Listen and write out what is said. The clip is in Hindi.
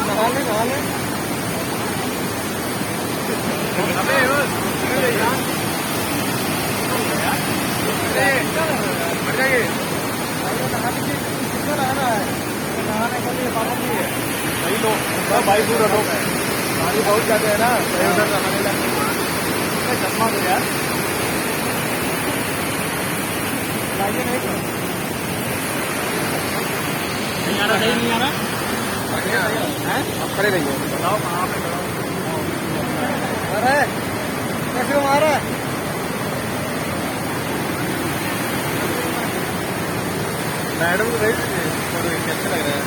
नहा ले नहा ले नहाने के लिए पाबंदी है। सही लो भाई, दूर रखो, पानी बहुत जाते हैं ना, उधर नहाने लगे। चश्मा दो यार, नहीं आ रहा, सही नहीं आ रहा है। अब खड़े रहिए, बताओ कहाँ पे खड़ा अरे कैसे मारा है? मैडम को कैसे लग रहा है?